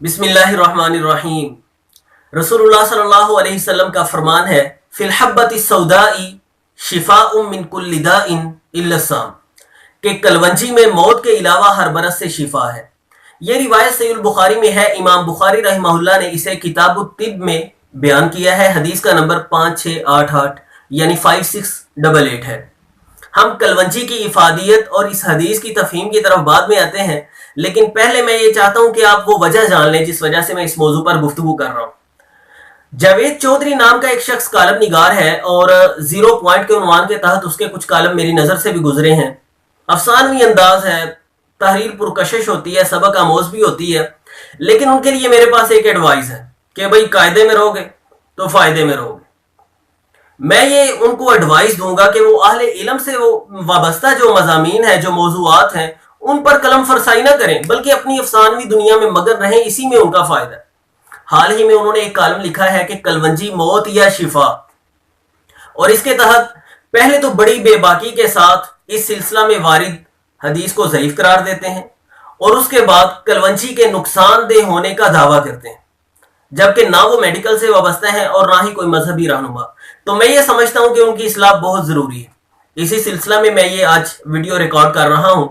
बिस्मिल्लाहिर्रहमानिर्रहीम। रसूलुल्लाह सल्लल्लाहु अलैहि वसल्लम का फरमान है, फिल हब्बति सौदाई शिफाउम मिन कुल्लि दाइन इल्ला साम, कि कलवंजी में मौत के अलावा हर मरज से शिफा है। ये रिवायत सहीह बुखारी में है। इमाम बुखारी रहमहुल्लाह ने इसे किताबुत तिब में बयान किया है। हदीस का नंबर 5688 यानी 5688 है। हम कलवंजी की इफादियत और इस हदीस की तफहीम की तरफ बाद में आते हैं, लेकिन पहले मैं ये चाहता हूं कि आप वो वजह जान लें जिस वजह से मैं इस मौजू पर गुफ्तगू कर रहा हूं। जावेद चौधरी नाम का एक शख्स कालम निगार है और जीरो पॉइंट के उन्वान के तहत उसके कुछ कालम मेरी नजर से भी गुजरे हैं। अफसानवी अंदाज है, तहरीर पुरकशिश होती है, सबक आमोज भी होती है, लेकिन उनके लिए मेरे पास एक एडवाइस है कि भाई कायदे में रहोगे तो फायदे में रहोगे। मैं ये उनको एडवाइस दूंगा कि वो अहले इल्म से वो वाबस्ता जो मज़ामीन है, जो मौजूआत हैं, उन पर कलम फरसाई ना करें, बल्कि अपनी अफसानवी दुनिया में मगन रहें। इसी में उनका फायदा है। हाल ही में उन्होंने एक कालम लिखा है कि कलवंजी मौत या शिफा, और इसके तहत पहले तो बड़ी बेबाकी के साथ इस सिलसिला में वारिद हदीस को ज़ईफ करार देते हैं और उसके बाद कलवंजी के नुकसानदेह होने का दावा करते हैं, जबकि ना वो मेडिकल से वाबस्ता है और ना ही कोई मजहबी रहनुमा। तो मैं ये समझता हूं कि उनकी इस्लाह बहुत जरूरी है। इसी सिलसिला में मैं ये आज वीडियो रिकॉर्ड कर रहा हूं।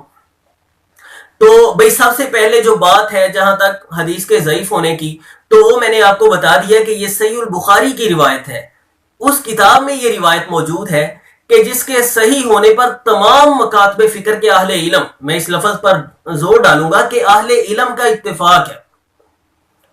तो भाई सबसे पहले जो बात है जहां तक हदीस के ज़ईफ होने की, तो वो मैंने आपको बता दिया कि ये सहीह बुखारी की रिवायत है। उस किताब में ये रिवायत मौजूद है कि जिसके सही होने पर तमाम मकातबे फिक्र के अहले इल्म, मैं इस लफ्ज पर जोर डालूंगा कि अहले इल्म का इत्तेफाक है।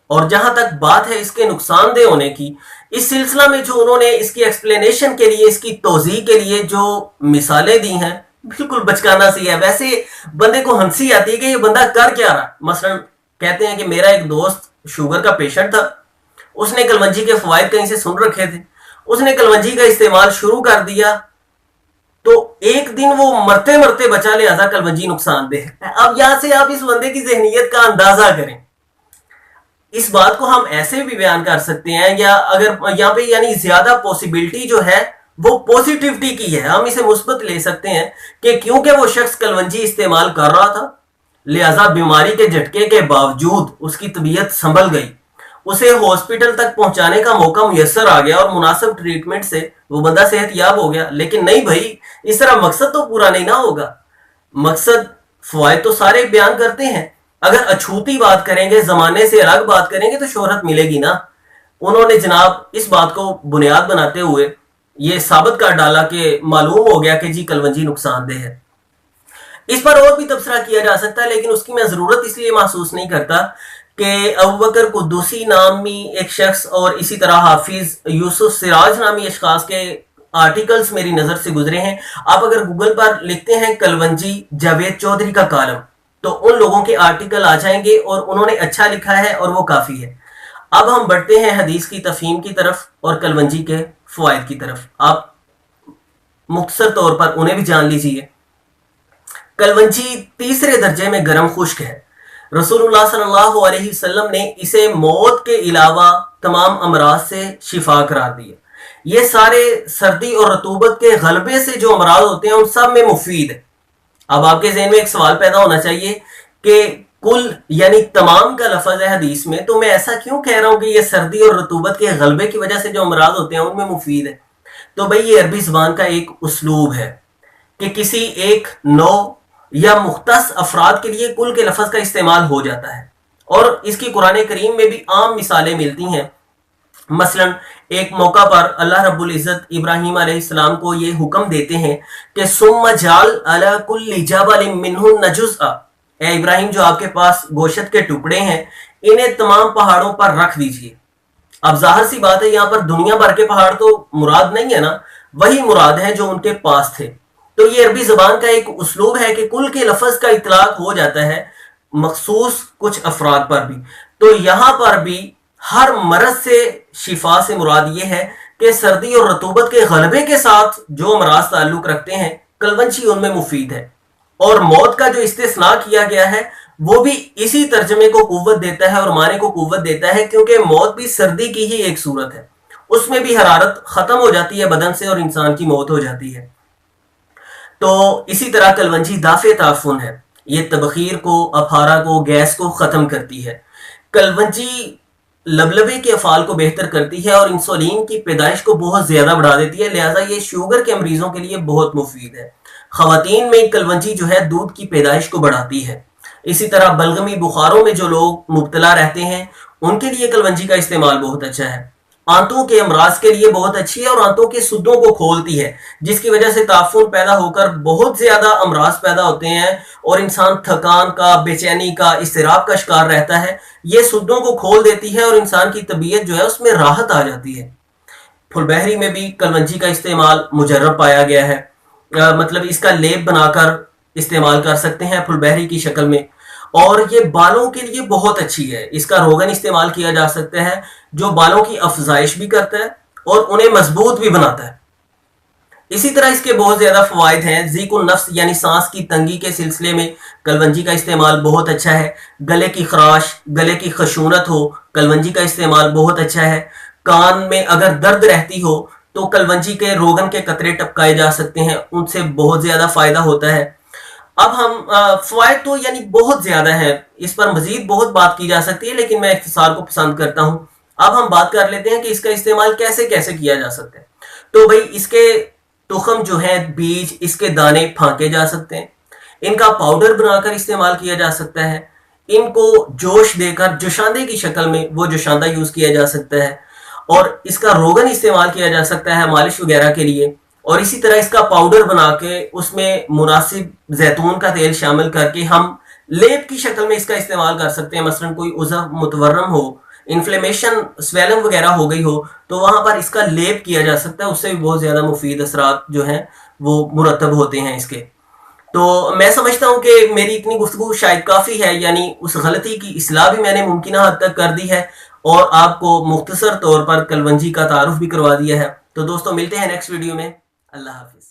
और जहां तक बात है इसके नुकसानदेह होने की, इस सिलसिला में जो उन्होंने इसकी एक्सप्लेनेशन के लिए, इसकी तोज़ीह के लिए जो मिसालें दी हैं, बिल्कुल बचकाना सी है। वैसे बंदे को हंसी आती है कि ये बंदा कर क्या रहा। मसलन कहते हैं कि मेरा एक दोस्त शुगर का पेशेंट था, उसने कलवंजी के फवायद कहीं से सुन रखे थे, उसने कलवंजी का इस्तेमाल शुरू कर दिया, तो एक दिन वो मरते मरते बचा, लिहाजा कलवंजी नुकसानदेह है। अब यहां से आप इस बंदे की ज़हनियत का अंदाजा करें। इस बात को हम ऐसे भी बयान कर सकते हैं, या अगर यहाँ पे यानी ज्यादा पॉसिबिलिटी जो है वो पॉजिटिविटी की है, हम इसे मुस्बत ले सकते हैं कि क्योंकि वो शख्स कलवंजी इस्तेमाल कर रहा था, लिहाजा बीमारी के झटके के बावजूद उसकी तबीयत संभल गई, उसे हॉस्पिटल तक पहुंचाने का मौका मुयस्सर आ गया और मुनासिब ट्रीटमेंट से वो बंदा सेहतयाब हो गया। लेकिन नहीं भाई, इस तरह मकसद तो पूरा नहीं ना होगा। मकसद फवायद तो सारे बयान करते हैं, अगर अछूती बात करेंगे, जमाने से अलग बात करेंगे, तो शोहरत मिलेगी ना। उन्होंने जनाब इस बात को बुनियाद बनाते हुए ये साबित कर डाला कि मालूम हो गया कि जी कलवंजी नुकसानदेह है। इस पर और भी तबसरा किया जा सकता है, लेकिन उसकी मैं जरूरत इसलिए महसूस नहीं करता कि अबू बकर कुद्दूसी नामी एक शख्स और इसी तरह हाफिज यूसुफ सिराज नामी अशखास के आर्टिकल्स मेरी नजर से गुजरे हैं। आप अगर गूगल पर लिखते हैं कलवंजी जावेद चौधरी का कालम, तो उन लोगों के आर्टिकल आ जाएंगे और उन्होंने अच्छा लिखा है और वो काफी है। अब हम बढ़ते हैं हदीस की तफहीम की तरफ और कलवंजी के फवायद की तरफ। आप मुख्तसर तौर पर उन्हें भी जान लीजिए। कलवंजी तीसरे दर्जे में गर्म खुश्क है। रसूलुल्लाह सल्लल्लाहु अलैहि वसल्लम ने इसे मौत के अलावा तमाम अमराज से शिफा करार दिया। ये सारे सर्दी और रतूबत के गलबे से जो अमराज होते हैं उन सब में मुफीद है। अब आपके ज़हन में एक सवाल पैदा होना चाहिए कि कुल यानी तमाम का लफ्ज है हदीस में, तो मैं ऐसा क्यों कह रहा हूं कि ये सर्दी और रतूबत के गलबे की वजह से जो अमराज होते हैं उनमें मुफीद है। तो भाई ये अरबी ज़बान का एक उसलूब है कि किसी एक नौ या मुख्तस अफराद के लिए कुल के लफ्ज का इस्तेमाल हो जाता है, और इसकी कुरान करीम में भी आम मिसालें मिलती हैं। मसलन एक मौका पर अल्लाह रब्बुल इज़्ज़त इब्राहीम अलैहिस्सलाम को ये हुक्म देते हैं कि सुम्मा जाल अला कुल्ली जबलिन मिन्हुन्ना जुज़अ, ए इब्राहिम जो आपके पास गोश्त के टुकड़े हैं, इन्हें तमाम पहाड़ों पर रख दीजिए। अब जाहिर सी बात है, यहाँ पर दुनिया भर के पहाड़ तो मुराद नहीं है ना, वही मुराद है जो उनके पास थे। तो ये अरबी ज़बान का एक उसलूब है कि कुल के लफ्ज का इतलाक हो जाता है मखसूस कुछ अफराद पर भी। तो यहां पर भी हर मरज से शिफा से मुराद ये है कि सर्दी और रतूबत के गलबे के साथ जो अमराज ताल्लुक रखते हैं, कलवंजी उनमें मुफीद है। और मौत का जो इस्तिस्ना किया गया है वो भी इसी तर्जमे को कुव्वत देता है और माने को कुव्वत देता है, क्योंकि मौत भी सर्दी की ही एक सूरत है। उसमें भी हरारत खत्म हो जाती है बदन से और इंसान की मौत हो जाती है। तो इसी तरह कलवंजी दाफे ताफुन है, ये तबखीर को, अफारा को, गैस को खत्म करती है। कलवंजी लबलबे के अफाल को बेहतर करती है और इंसुलिन की पैदाइश को बहुत ज़्यादा बढ़ा देती है, लिहाजा ये शुगर के मरीजों के लिए बहुत मुफीद है। ख़वातीन में कलवंजी जो है दूध की पैदाइश को बढ़ाती है। इसी तरह बलगमी बुखारों में जो लोग मुब्तला रहते हैं उनके लिए कलवंजी का इस्तेमाल बहुत अच्छा है। आंतों के अमराज के लिए बहुत अच्छी है और आंतों के सुद्दों को खोलती है, जिसकी वजह से ताफुन पैदा होकर बहुत ज्यादा अमराज पैदा होते हैं और इंसान थकान का, बेचैनी का, इस्तिराब का शिकार रहता है। ये सुद्दों को खोल देती है और इंसान की तबीयत जो है उसमें राहत आ जाती है। फुलबहरी में भी कलवंजी का इस्तेमाल मुजर्रब पाया गया है। मतलब इसका लेप बनाकर इस्तेमाल कर सकते हैं फुलबहरी की शक्ल में, और ये बालों के लिए बहुत अच्छी है। इसका रोगन इस्तेमाल किया जा सकता है जो बालों की अफजाइश भी करता है और उन्हें मजबूत भी बनाता है। इसी तरह इसके बहुत ज्यादा फवायद हैं। ज़ीकुन नफ्स यानी सांस की तंगी के सिलसिले में कलवंजी का इस्तेमाल बहुत अच्छा है। गले की खराश, गले की खशूनत हो, कलवंजी का इस्तेमाल बहुत अच्छा है। कान में अगर दर्द रहती हो तो कलवंजी के रोगन के कतरे टपकाए जा सकते हैं, उनसे बहुत ज्यादा फायदा होता है। अब हम फवायद तो यानी बहुत ज्यादा है, इस पर मजीद बहुत बात की जा सकती है, लेकिन मैं इख्तिसार को पसंद करता हूं। अब हम बात कर लेते हैं कि इसका इस्तेमाल कैसे कैसे किया जा सकता है। तो भाई इसके तुखम जो है, बीज, इसके दाने फांके जा सकते हैं। इनका पाउडर बनाकर इस्तेमाल किया जा सकता है। इनको जोश देकर जोशांदे की शक्ल में वो जोशांदा यूज किया जा सकता है, और इसका रोगन इस्तेमाल किया जा सकता है मालिश वगैरह के लिए। और इसी तरह इसका पाउडर बना के उसमें मुनासिब जैतून का तेल शामिल करके हम लेप की शक्ल में इसका इस्तेमाल कर सकते हैं। मसलन कोई उज़्व मुतवर्रम हो, इन्फ्लेमेशन, स्वेलिंग वगैरह हो गई हो, तो वहां पर इसका लेप किया जा सकता है। उससे भी बहुत ज्यादा मुफीद असरात जो हैं वो मुरतब होते हैं इसके। तो मैं समझता हूं कि मेरी इतनी गुफ्तगू शायद काफी है, यानी उस गलती की इस्लाह भी मैंने मुमकिन हद तक कर दी है और आपको मुख्तसर तौर पर कलवंजी का तारुफ भी करवा दिया है। तो दोस्तों मिलते हैं नेक्स्ट वीडियो में। अल्लाह हाफिज।